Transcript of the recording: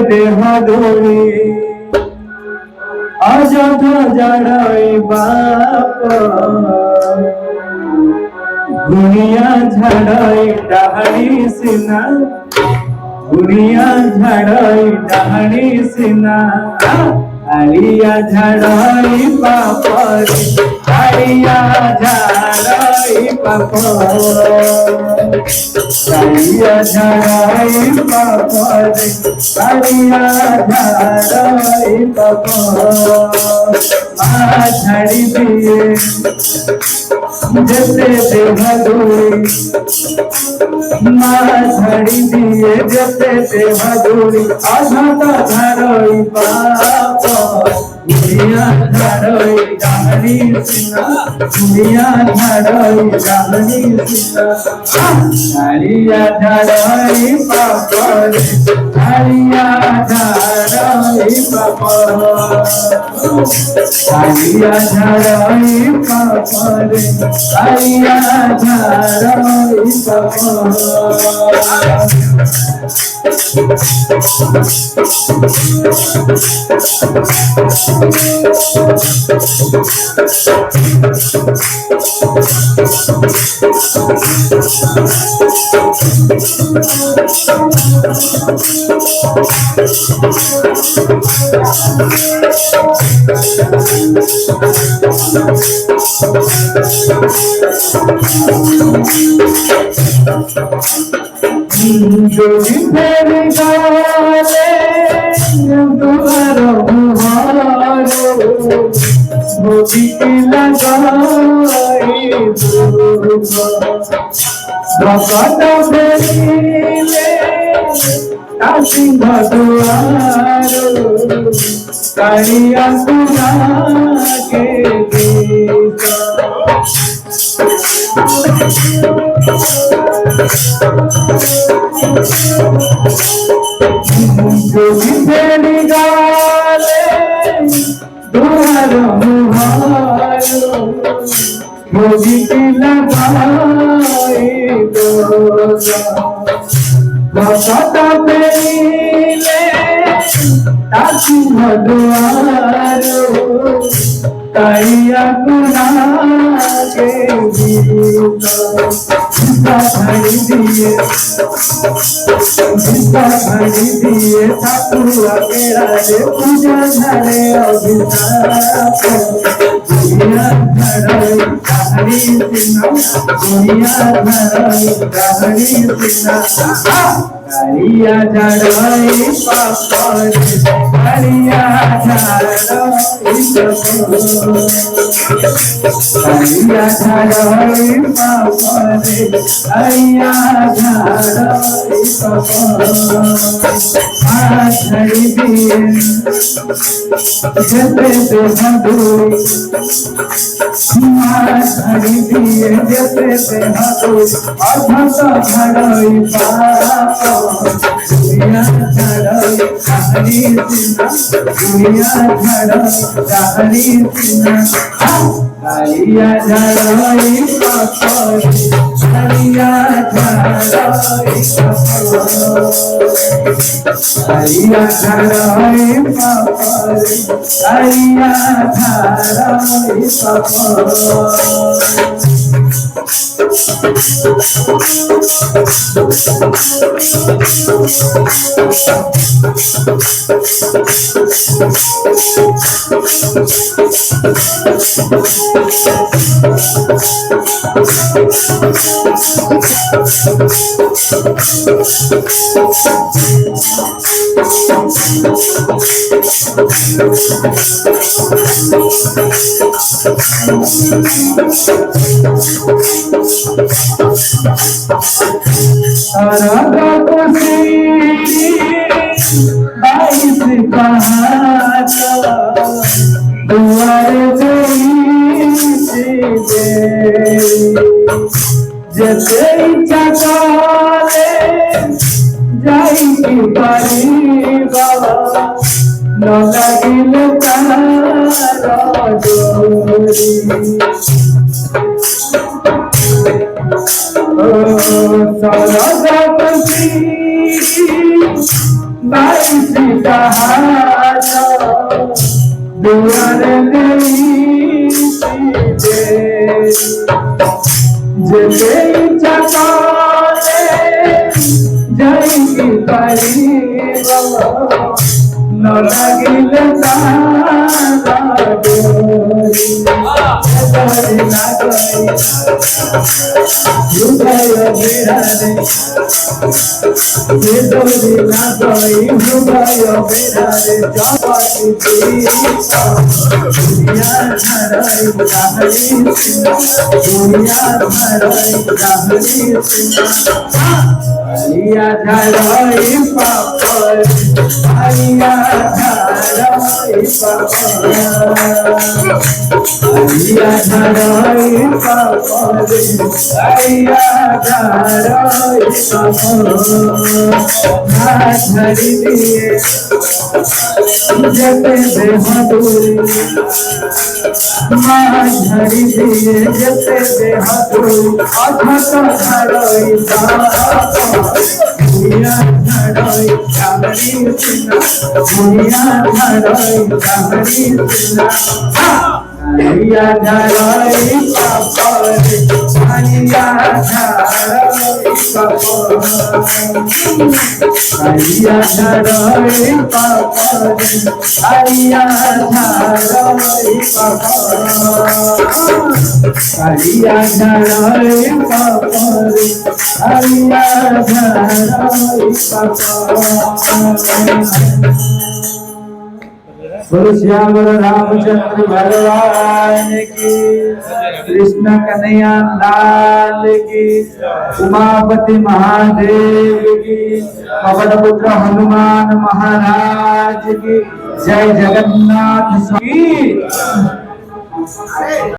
দেহ দৌড়ি অযথা জড়াই বাপ গুনিয়া ঝাড়াই ডাহারি সিনা গুনিয়া ঝাড়াই ডাহারি সিনা আলিয়া ঝাড়াই বাপরে আলিয়া ঝাড়াই বাপ আলিয়া ঝাড়াই বাপরে আলিয়া ঝাড়াই বাপ মা ঝাড়ি দিয়ে যেতে দেহ দৌড়ি মা ঝাড়ি দিয়ে যেতে দেহ দৌড়ি অযথা ঝাড়াই বাপ গুনিয়া ঝাড়াই ডাহারি সিনা গুনিয়া ঝাড়াই ডাহারি সিনা আলিয়া ঝাড়াই বাপরে আলিয়া ঝাড়াই বাপ আলিয়া ঝাড়াই বাপরে আলিয়া ঝাড়াই বাপ যদি ফেরি গলে তোমার মোদিকে লাগাই ভকত ফেরিলে সিংহ দুয়ার কালিয়া সুনাকে যদি ফেরি গলে দুয়ার মুহার মোদিকে লাগাই ভকত ফেরিলে সিংহ দুয়ার কালিয়া সুনাকে ঘড়ি দিয়ে ঠাকুরা কেড়ালে পূজা ঝাড়ে অভিশাপ গুনিয়া ঝাড়াই ডাহারি সিনা গুনিয়া ঝাড়াই ডাহারি সিনা কালিয়া ঝাড়াই বাপরে কালিয়া ঝাড়াই আলিয়া ঝাড়াই বাপরে আলিয়া ঝাড়াই বাপ মা ঝাড়ি দিয়ে যেতে দেহ দৌড়ি মা ঝাড়ি দিয়ে যেতে দেহ দৌড়ি অযথা ঝাড়াই বাপ গুনিয়া ঝাড়াই ডাহারি সিনা গুনিয়া ঝাড়াই ডাহারি সিনা আলিয়া ঝাড়াই বাপরে আলিয়া ঝাড়াই বাপ আলিয়া ঝাড়াই বাপরে আলিয়া ঝাড়াই বাপ जैसे चकाले जाइए परिवा न लगिल तारा डोरी सारा बाई सीताहारा दुआर नहीं जेते चकाले जाई पारी न लागिल तारा डोरी ना गई हृदय बिरारे डोरी ना गई हृदय बिरारे जवानी दुनिया धराई राहरी दुनिया धराई राहरी आलिया धराई पापड़ आलिया धराई पापड़ आलिया धराई पापड़ आलिया धराई पापड़ धरी दिए जते बेहदूरी माँ धरी दिए जते बेहदूरी अधत धराई दुनिया धराई कामरी सिना दुनिया धराई कामरी सिना आलिया धराई पापड़ आलिया धराई पापड़ आलिया धराई पापड़ आलिया धराई पापड़ आलिया धराई पापड़ आलिया धराई पापड़। बोलो श्याम रामचंद्र भगवान की, कृष्ण कन्हैया लाल की, उमापति महादेव की, पवन पुत्र हनुमान महाराज की जय। जगन्नाथ की।